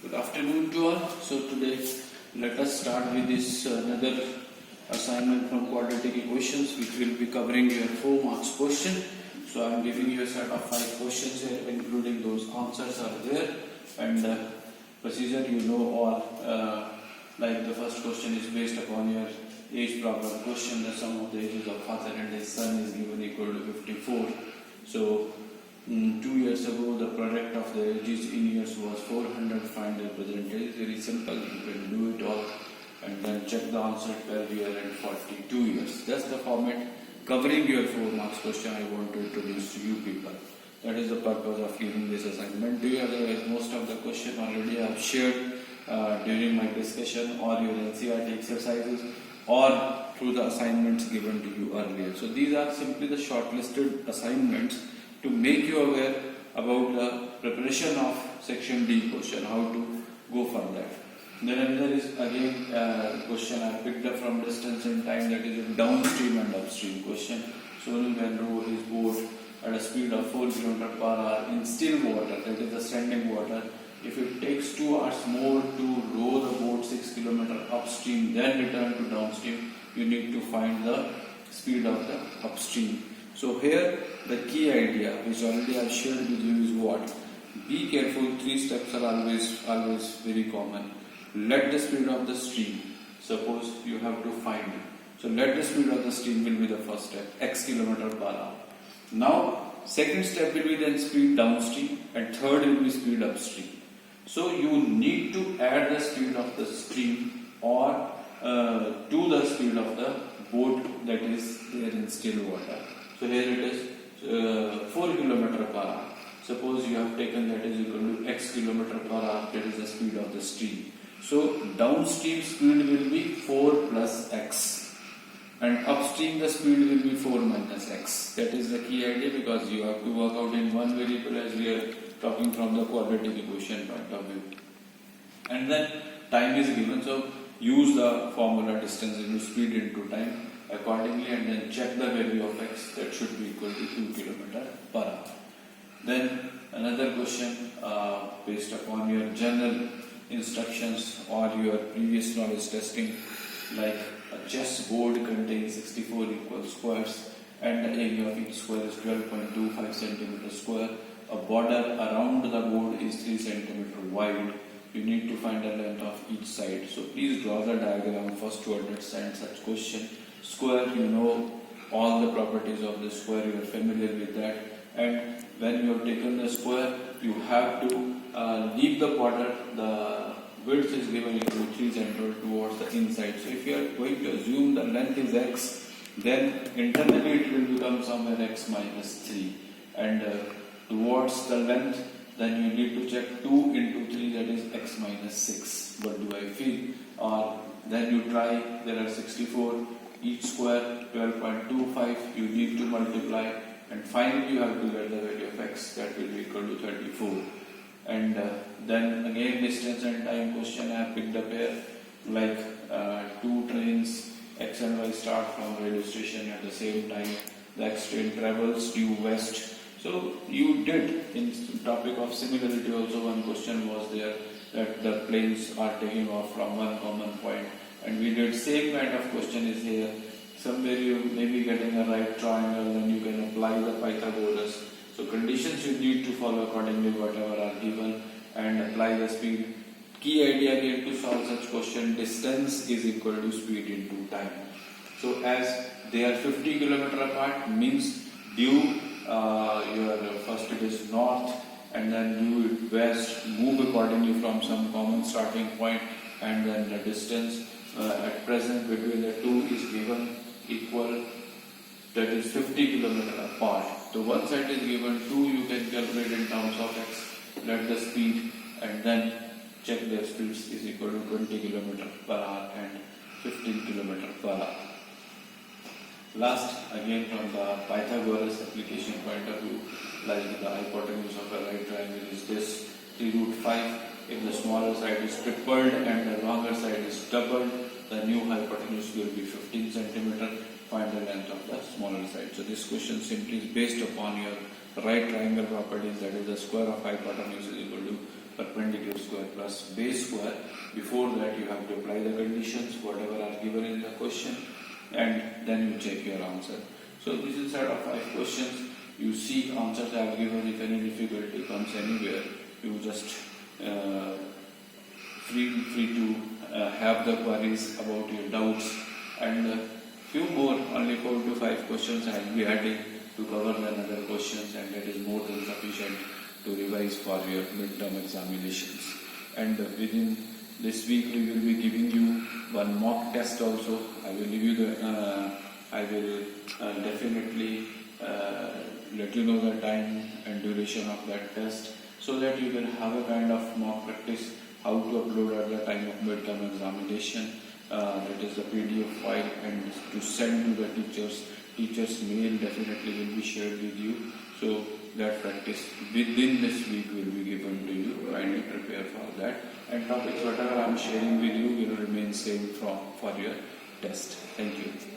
Good afternoon to all. So today let us start with this another assignment from quadratic equations, which will be covering your 4 marks question. So I am giving you a set of 5 questions here, including those answers are there, and procedure you know all. Like the first question is based upon your age problem question. The sum of the ages of father and his son is given equal to 54. So 2 years ago, the product of the ages in years was 400. Find the present age. Very simple. You can do it all and then check the answer per year and 42 years. That's the format covering your 4 marks question I want to introduce to you people. That is the purpose of giving this assignment. Otherwise, most of the question already I have shared during my discussion or your NCERT exercises or through the assignments given to you earlier. So these are simply the shortlisted assignments to make you aware about the preparation of section D question, how to go for that. Then another is again question I picked up from distance and time, that is a downstream and upstream question. Sonal can row his boat at a speed of 4 km per hour in still water, that is the standing water. If it takes 2 hours more to row the boat 6 km upstream, then return to downstream, you need to find the speed of the upstream. So here the key idea which already I shared with you is what? Be careful, 3 steps are always very common. Let the speed of the stream, suppose you have to find it. So let the speed of the stream will be the first step, x km per hour. Now second step will be then speed downstream and third will be speed upstream. So you need to add the speed of the stream or to the speed of the boat that is there in still water. So here it is 4 km per hour. Suppose you have taken that is equal to x km per hour, that is the speed of the stream. So downstream speed will be 4 plus x and upstream the speed will be 4 minus x. That is the key idea, because you have to work out in one variable as we are talking from the quadratic equation point of view. And then time is given, so use the formula distance into speed into time accordingly and then check the value of x, that should be equal to 2 km per hour. Then another question based upon your general instructions or your previous knowledge testing, like a chess board contains 64 equal squares and the area of each square is 12.25 cm square. A border around the board is 3 cm wide. You need to find the length of each side. So please draw the diagram first to understand such question. Square, you know all the properties of the square, you are familiar with that. And when you have taken the square, you have to leave the border. The width is given equal to 3 cm towards the inside. So if you are going to assume the length is x, then internally it will become somewhere x minus 3. And towards the length, then you need to check 2 into 3, that is x minus 6. What do I feel? Or then you try, there are 64, each square 12.25, you need to multiply and finally you have to get the value of x, that will be equal to 34. And then again distance and time question I have picked up here, like 2 trains x and y start from railway station at the same time. The x train travels due west. So you did in topic of similarity also, one question was there that the planes are taking off from one common point, and we did same kind of question is here. Somewhere you may be getting a right triangle and you can apply the Pythagoras. So conditions you need to follow accordingly whatever are given and apply the speed. Key idea again to solve such question, distance is equal to speed into time. So as they are 50 km apart, means due your first it is north and then due west, move accordingly from some common starting point, and then the distance at present between the two is given equal, that is 50 km apart. So one side is given 2, you can calculate in terms of x, let the speed and then check their speeds is equal to 20 km per hour and 15 km per hour. Last, again from the Pythagoras application point of view, like the hypotenuse of a right triangle is this 3 root 5. If the smaller side is tripled and the longer side is doubled, the new hypotenuse will be 15 cm. Find the length of the smaller side. So this question simply is based upon your right triangle properties, that is the square of hypotenuse is equal to perpendicular square square plus base square. Before that you have to apply the conditions whatever are given in the question, and then you check your answer. So this is a set of 5 questions. You see answers I have given. If any difficulty comes anywhere, you just free to have the queries about your doubts, and few more, only 4 to 5 questions I will be adding to cover the other questions, and that is more than sufficient to revise for your midterm examinations. And within this week we will be giving you one mock test also. I will give you the I will definitely let you know the time and duration of that test, so that you can have a kind of mock practice how to upload at the time of midterm examination. That is the PDF file, and to send to the teachers. Teachers' mail definitely will be shared with you. So that practice within this week will be given to you. Kindly prepare for that. And topics whatever I am sharing with you will remain same for your test. Thank you.